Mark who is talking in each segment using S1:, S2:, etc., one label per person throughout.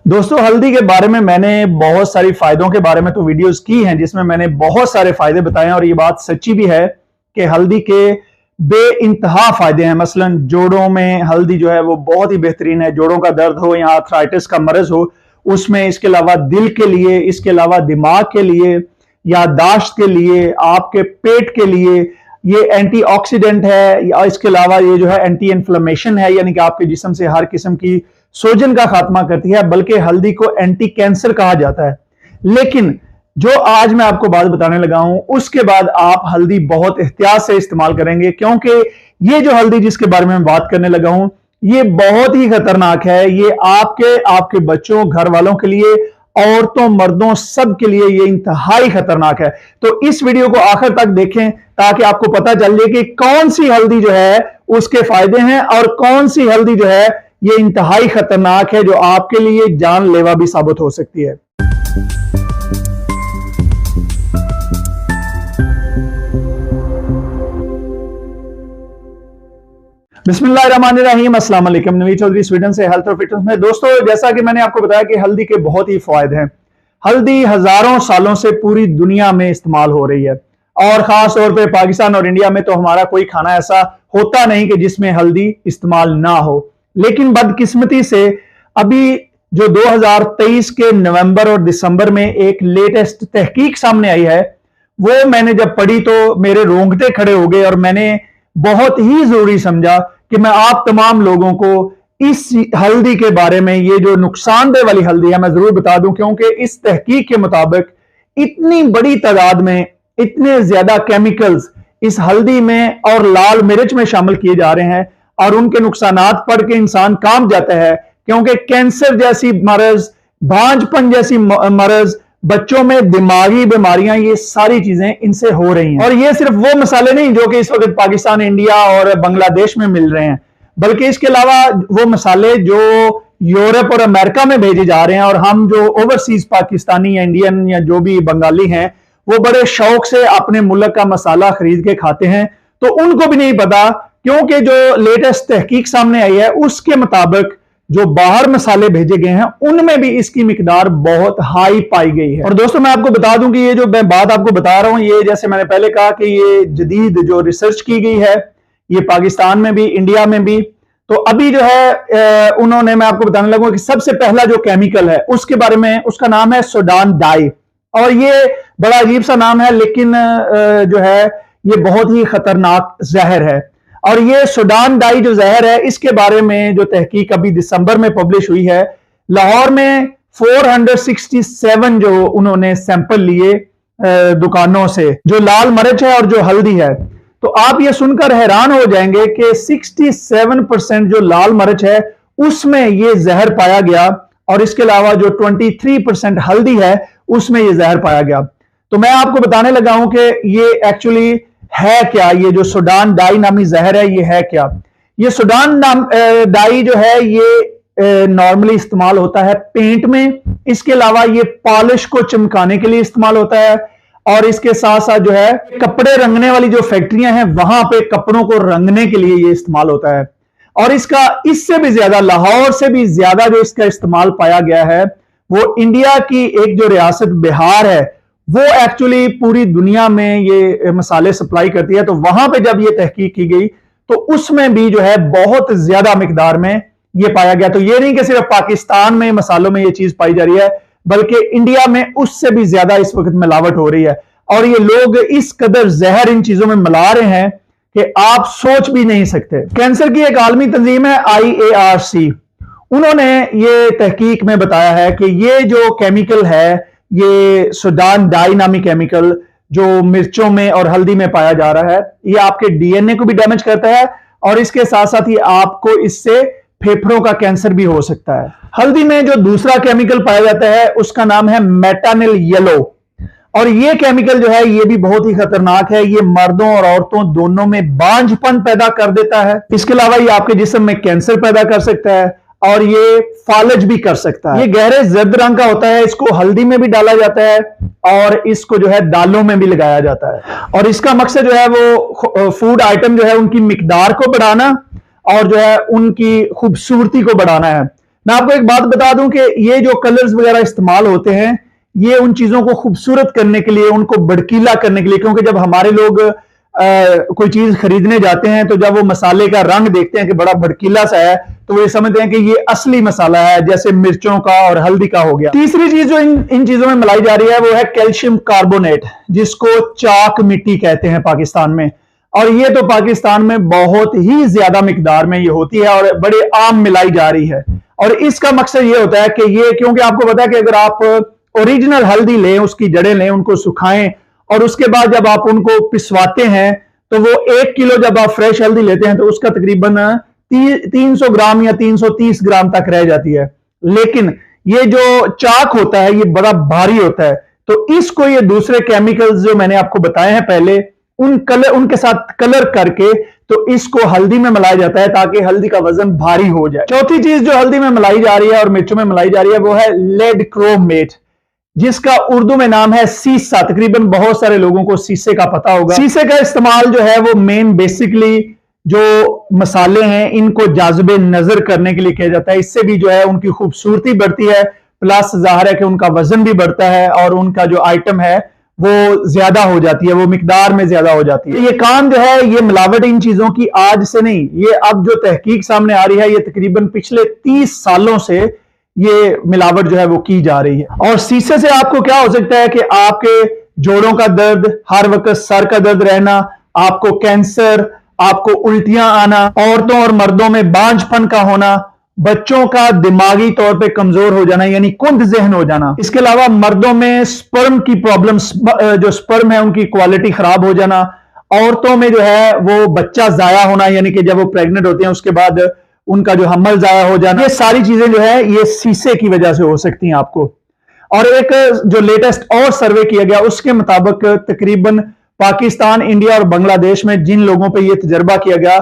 S1: दोस्तों, हल्दी के बारे में मैंने बहुत सारी फायदों के बारे में तो वीडियोस की हैं जिसमें मैंने बहुत सारे फायदे बताए हैं और ये बात सच्ची भी है कि हल्दी के बेइंतहा फायदे हैं। मसलन जोड़ों में हल्दी जो है वो बहुत ही बेहतरीन है। जोड़ों का दर्द हो या आर्थराइटिस का मर्ज हो उसमें, इसके अलावा दिल के लिए, इसके अलावा दिमाग के लिए, याददाश्त के लिए, आपके पेट के लिए ये एंटीऑक्सीडेंट है। या इसके अलावा ये जो है एंटी इन्फ्लेमेशन है, यानी कि आपके जिस्म से हर किस्म की सूजन का खात्मा करती है। बल्कि हल्दी को एंटी कैंसर कहा जाता है। लेकिन जो आज मैं आपको बात बताने लगा हूं उसके बाद आप हल्दी बहुत एहतियात से इस्तेमाल करेंगे, क्योंकि ये जो हल्दी जिसके बारे में मैं बात करने लगा हूं ये बहुत ही खतरनाक है। ये आपके बच्चों, घर वालों के लिए, औरतों, मर्दों, सब के लिए ये इंतहाई खतरनाक है। तो इस वीडियो को आखिर तक देखें ताकि आपको पता चल जाए कि कौन सी हल्दी जो है उसके फायदे हैं और कौन सी हल्दी जो है ये इंतहाई खतरनाक है, जो आपके लिए जानलेवा भी साबित हो सकती है। बिस्मिल्लाहिर्रहमानिर्रहीम, अस्सलाम वालेकुम। नवीद चौधरी, स्वीडन से, हेल्थ और फिटनेस में। दोस्तों, जैसा कि मैंने आपको बताया कि हल्दी के बहुत ही फायदे हैं। हल्दी हजारों सालों से पूरी दुनिया में इस्तेमाल हो रही है और खास तौर पे पाकिस्तान और इंडिया में तो हमारा कोई खाना ऐसा होता नहीं कि जिसमें हल्दी इस्तेमाल ना हो। लेकिन बदकिस्मती से अभी जो 2023 के नवंबर और दिसंबर में एक लेटेस्ट तहकीक सामने आई है, वो मैंने जब पढ़ी तो मेरे रोंगटे खड़े हो गए और मैंने बहुत ही जरूरी समझा कि मैं आप तमाम लोगों को इस हल्दी के बारे में, ये जो नुकसानदेह वाली हल्दी है, मैं जरूर बता दूं। क्योंकि इस तहकीक के मुताबिक इतनी बड़ी तादाद में इतने ज्यादा केमिकल्स इस हल्दी में और लाल मिर्च में शामिल किए जा रहे हैं और उनके नुकसानात पढ़ के इंसान कांप जाता है। क्योंकि कैंसर जैसी मर्ज, भांजपन जैसी मर्ज, बच्चों में दिमागी बीमारियां, ये सारी चीजें इनसे हो रही हैं। और ये सिर्फ वो मसाले नहीं जो कि इस वक्त पाकिस्तान, इंडिया और बांग्लादेश में मिल रहे हैं, बल्कि इसके अलावा वो मसाले जो यूरोप और अमेरिका में भेजे जा रहे हैं और हम जो ओवरसीज पाकिस्तानी या इंडियन या जो भी बंगाली हैं वो बड़े शौक से अपने मुल्क का मसाला खरीद के खाते हैं, तो उनको भी नहीं पता। क्योंकि जो लेटेस्ट तहकीक सामने आई है उसके मुताबिक जो बाहर मसाले भेजे गए हैं उनमें भी इसकी मिकदार बहुत हाई पाई गई है। और दोस्तों, मैं आपको बता दूं कि ये जो मैं बात आपको बता रहा हूं, ये जैसे मैंने पहले कहा कि ये जदीद जो रिसर्च की गई है, ये पाकिस्तान में भी, इंडिया में भी। तो अभी जो है उन्होंने, मैं आपको बताने लगूंगा कि सबसे पहला जो केमिकल है उसके बारे में, उसका नाम है सुडान डाई। और ये बड़ा अजीब सा नाम है, लेकिन जो है ये बहुत ही खतरनाक जहर है। और ये सुडान डाई जो जहर है, इसके बारे में जो तहकीक अभी दिसंबर में पब्लिश हुई है, लाहौर में 467 जो उन्होंने सैंपल लिए दुकानों से, जो लाल मिर्च है और जो हल्दी है, तो आप ये सुनकर हैरान हो जाएंगे कि 67% जो लाल मिर्च है उसमें ये जहर पाया गया और इसके अलावा जो 23% हल्दी है उसमें ये जहर पाया गया। तो मैं आपको बताने लगा हूं कि ये एक्चुअली है क्या। ये जो सुडान डाई नामी जहर है ये है क्या। ये सुडान डाई जो है ये नॉर्मली इस्तेमाल होता है पेंट में। इसके अलावा ये पॉलिश को चमकाने के लिए इस्तेमाल होता है और इसके साथ साथ जो है कपड़े रंगने वाली जो फैक्ट्रियां हैं वहां पे कपड़ों को रंगने के लिए ये इस्तेमाल होता है। और इसका इससे भी ज्यादा, लाहौर से भी ज्यादा जो इसका इस्तेमाल पाया गया है वो इंडिया की एक जो रियासत बिहार है, वो एक्चुअली पूरी दुनिया में ये मसाले सप्लाई करती है। तो वहां पे जब ये तहकीक की गई तो उसमें भी जो है बहुत ज्यादा मिकदार में ये पाया गया। तो ये नहीं कि सिर्फ पाकिस्तान में मसालों में ये चीज पाई जा रही है, बल्कि इंडिया में उससे भी ज्यादा इस वक्त मिलावट हो रही है। और ये लोग इस कदर जहर इन चीजों में मिला रहे हैं कि आप सोच भी नहीं सकते। कैंसर की एक आलमी तंजीम है IARC, उन्होंने ये तहकीक में बताया है कि ये जो केमिकल है, ये सुडान डाई नामी केमिकल जो मिर्चों में और हल्दी में पाया जा रहा है, ये आपके DNA को भी डैमेज करता है और इसके साथ साथ ही आपको इससे फेफड़ों का कैंसर भी हो सकता है। हल्दी में जो दूसरा केमिकल पाया जाता है उसका नाम है मेटानिल येलो, और ये केमिकल जो है ये भी बहुत ही खतरनाक है। ये मर्दों और औरतों दोनों में बांझपन पैदा कर देता है। इसके अलावा ये आपके जिस्म में कैंसर पैदा कर सकता है और ये फालज भी कर सकता है। ये गहरे जर्द रंग का होता है, इसको हल्दी में भी डाला जाता है और इसको जो है दालों में भी लगाया जाता है। और इसका मकसद जो है वो फूड आइटम जो है उनकी मिकदार को बढ़ाना और जो है उनकी खूबसूरती को बढ़ाना है। मैं आपको एक बात बता दूं कि ये जो कलर्स वगैरह इस्तेमाल होते हैं, ये उन चीजों को खूबसूरत करने के लिए, उनको भड़कीला करने के लिए, क्योंकि जब हमारे लोग कोई चीज खरीदने जाते हैं तो जब वो मसाले का रंग देखते हैं कि बड़ा भड़कीला सा है, तो वो ये समझते हैं कि ये असली मसाला है, जैसे मिर्चों का और हल्दी का हो गया। तीसरी चीज जो इन चीजों में मिलाई जा रही है वो है कैल्शियम कार्बोनेट, जिसको चाक मिट्टी कहते हैं पाकिस्तान में। और ये तो पाकिस्तान में बहुत ही ज्यादा मिकदार में ये होती है और बड़े आम मिलाई जा रही है। और इसका मकसद ये होता है कि ये, क्योंकि आपको पता है कि अगर आप ओरिजिनल हल्दी लें, उसकी जड़ें लें, उनको सुखाएं और उसके बाद जब आप उनको पिसवाते हैं तो वो 1 किलो जब आप फ्रेश हल्दी लेते हैं तो उसका तकरीबन 300 ग्राम या 330 ग्राम तक रह जाती है। लेकिन ये जो चाक होता है ये बड़ा भारी होता है, तो इसको ये दूसरे केमिकल्स जो मैंने आपको बताए हैं पहले, उनके साथ कलर करके तो इसको हल्दी में मिलाया जाता है ताकि हल्दी का वजन भारी हो जाए। चौथी चीज जो हल्दी में मिलाई जा रही है और मिर्चों में मिलाई जा रही है वो है लेड क्रोमेट, जिसका उर्दू में नाम है सीसा। तकरीबन बहुत सारे लोगों को सीसे का पता होगा। सीसे का इस्तेमाल जो है वो मेन बेसिकली जो मसाले हैं इनको जाज़बे नजर करने के लिए किया जाता है। इससे भी जो है उनकी खूबसूरती बढ़ती है, प्लस जाहिर है कि उनका वजन भी बढ़ता है और उनका जो आइटम है वो ज्यादा हो जाती है, वो मिकदार में ज्यादा हो जाती है। ये काम जो है, ये मिलावट इन चीजों की आज से नहीं, ये अब जो तहकीक सामने आ रही है, ये तकरीबन पिछले 30 सालों से ये मिलावट जो है वो की जा रही है। और शीशे से आपको क्या हो सकता है कि आपके जोड़ों का दर्द, हर वक्त सर का दर्द रहना, आपको कैंसर, आपको उल्टियां आना, औरतों और मर्दों में बांझपन का होना, बच्चों का दिमागी तौर पे कमजोर हो जाना यानी कुंद जहन हो जाना। इसके अलावा मर्दों में स्पर्म की प्रॉब्लम, जो स्पर्म है उनकी क्वालिटी खराब हो जाना, औरतों में जो है वो बच्चा जाया होना यानी कि जब वो प्रेग्नेंट होती हैं उसके बाद उनका जो हमल जाया हो जाना, ये सारी चीजें जो है ये शीशे की वजह से हो सकती हैं आपको। और एक जो लेटेस्ट और सर्वे किया गया उसके मुताबिक तकरीबन पाकिस्तान, इंडिया और बांग्लादेश में जिन लोगों पे ये तजर्बा किया गया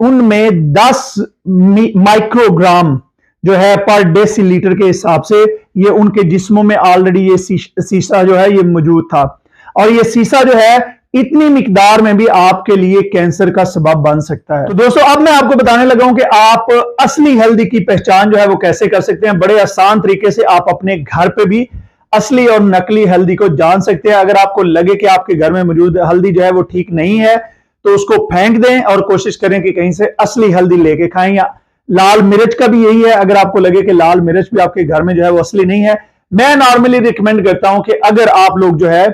S1: उनमें 10 माइक्रोग्राम जो है पर डेसीलीटर के हिसाब से ये उनके जिस्मों में ऑलरेडी ये शीशा जो है ये मौजूद था। और ये शीशा जो है इतनी मिकदार में भी आपके लिए कैंसर का सबब बन सकता है। तो दोस्तों अब मैं आपको बताने लगा हूं कि आप असली हल्दी की पहचान जो है वो कैसे कर सकते हैं। बड़े आसान तरीके से आप अपने घर पे भी असली और नकली हल्दी को जान सकते हैं। अगर आपको लगे कि आपके घर में मौजूद हल्दी जो है वो ठीक नहीं है तो उसको फेंक दें और कोशिश करें कि कहीं से असली हल्दी लेके खाएं। या लाल मिर्च का भी यही है, अगर आपको लगे कि लाल मिर्च भी आपके घर में जो है वो असली नहीं है, मैं नॉर्मली रिकमेंड करता हूं कि अगर आप लोग जो है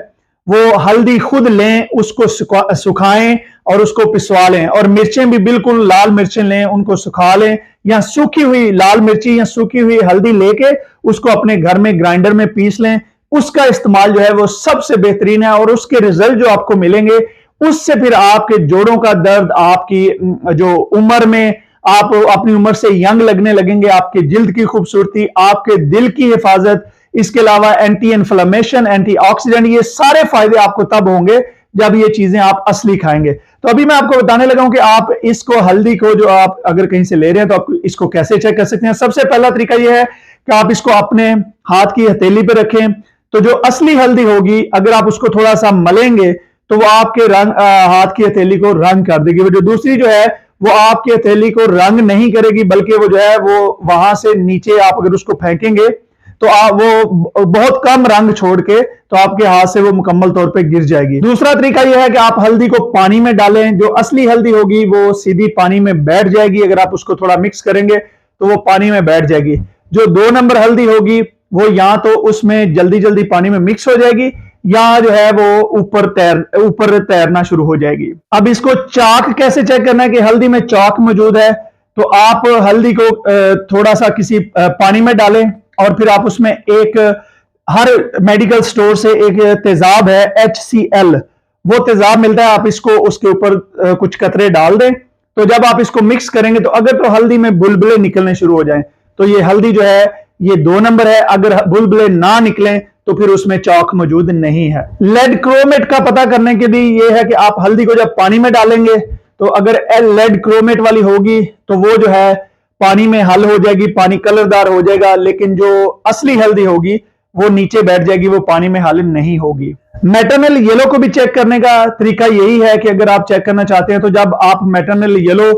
S1: वो हल्दी खुद लें, उसको सुखाएं और उसको पिसवा लें। और मिर्चें भी बिल्कुल लाल मिर्चें लें, उनको सुखा लें, या सूखी हुई लाल मिर्ची या सूखी हुई हल्दी लेके उसको अपने घर में ग्राइंडर में पीस लें। उसका इस्तेमाल जो है वो सबसे बेहतरीन है और उसके रिजल्ट जो आपको मिलेंगे उससे फिर आपके जोड़ों का दर्द, आपकी जो उम्र में आप अपनी उम्र से यंग लगने लगेंगे, आपके जिल्द की खूबसूरती, आपके दिल की हिफाजत, इसके अलावा एंटी इन्फ्लेमेशन, एंटीऑक्सीडेंट, ये सारे फायदे आपको तब होंगे जब ये चीजें आप असली खाएंगे। तो अभी मैं आपको बताने लगा हूं कि आप इसको हल्दी को जो आप अगर कहीं से ले रहे हैं तो आप इसको कैसे चेक कर सकते हैं। सबसे पहला तरीका यह है कि आप इसको अपने हाथ की हथेली पे रखें। तो जो असली हल्दी होगी अगर आप उसको थोड़ा सा मलेंगे तो वो आपके हाथ की हथेली को रंग कर देगी। वो जो दूसरी जो है वो आपकी हथेली को रंग नहीं करेगी, बल्कि वो जो है वो वहां से नीचे आप अगर उसको फेंकेंगे तो आप वो बहुत कम रंग छोड़ के तो आपके हाथ से वो मुकम्मल तौर पे गिर जाएगी। दूसरा तरीका यह है कि आप हल्दी को पानी में डालें। जो असली हल्दी होगी वो सीधी पानी में बैठ जाएगी, अगर आप उसको थोड़ा मिक्स करेंगे तो वो पानी में बैठ जाएगी। जो 2 नंबर हल्दी होगी वो या तो उसमें जल्दी जल्दी पानी में मिक्स हो जाएगी या जो है वो ऊपर तैरना शुरू हो जाएगी। अब इसको चाक कैसे चेक करना है कि हल्दी में चाक मौजूद है। तो आप हल्दी को थोड़ा सा किसी पानी में डालें और फिर आप उसमें हर मेडिकल स्टोर से एक तेजाब है HCl, वो तेजाब मिलता है, आप इसको उसके ऊपर कुछ कतरे डाल दें। तो जब आप इसको मिक्स करेंगे तो अगर तो हल्दी में बुलबुले निकलने शुरू हो जाएं तो ये हल्दी जो है ये 2 नंबर है। अगर बुलबुले ना निकलें तो फिर उसमें चौक मौजूद नहीं है। लेड क्रोमेट का पता करने के लिए ये है कि आप हल्दी को जब पानी में डालेंगे तो अगर लेड क्रोमेट वाली होगी तो वो जो है पानी में हल हो जाएगी, पानी कलरदार हो जाएगा, लेकिन जो असली हल्दी होगी वो नीचे बैठ जाएगी, वो पानी में हल नहीं होगी। मैटरनल येलो को भी चेक करने का तरीका यही है कि अगर आप चेक करना चाहते हैं तो जब आप मैटरनल येलो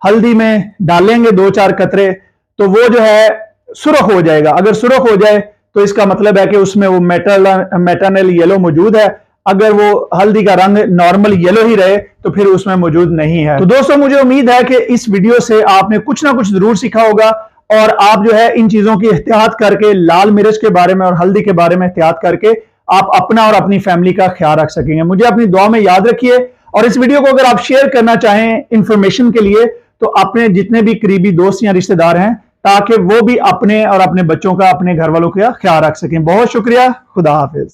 S1: हल्दी में डालेंगे 2-4 कतरे तो वो जो है सुर्ख हो जाएगा। अगर सुर्ख हो जाए तो इसका मतलब है कि उसमें वो मेटर्नल येलो मौजूद है। अगर वो हल्दी का रंग नॉर्मल येलो ही रहे तो फिर उसमें मौजूद नहीं है। तो दोस्तों, मुझे उम्मीद है कि इस वीडियो से आपने कुछ ना कुछ जरूर सीखा होगा और आप जो है इन चीजों की एहतियात करके, लाल मिर्च के बारे में और हल्दी के बारे में एहतियात करके आप अपना और अपनी फैमिली का ख्याल रख सकेंगे। मुझे अपनी दुआ में याद रखिए और इस वीडियो को अगर आप शेयर करना चाहें इंफॉर्मेशन के लिए तो अपने जितने भी करीबी दोस्त या रिश्तेदार हैं, ताकि वो भी अपने और अपने बच्चों का, अपने घर वालों का ख्याल रख सकें। बहुत शुक्रिया। खुदा हाफिज।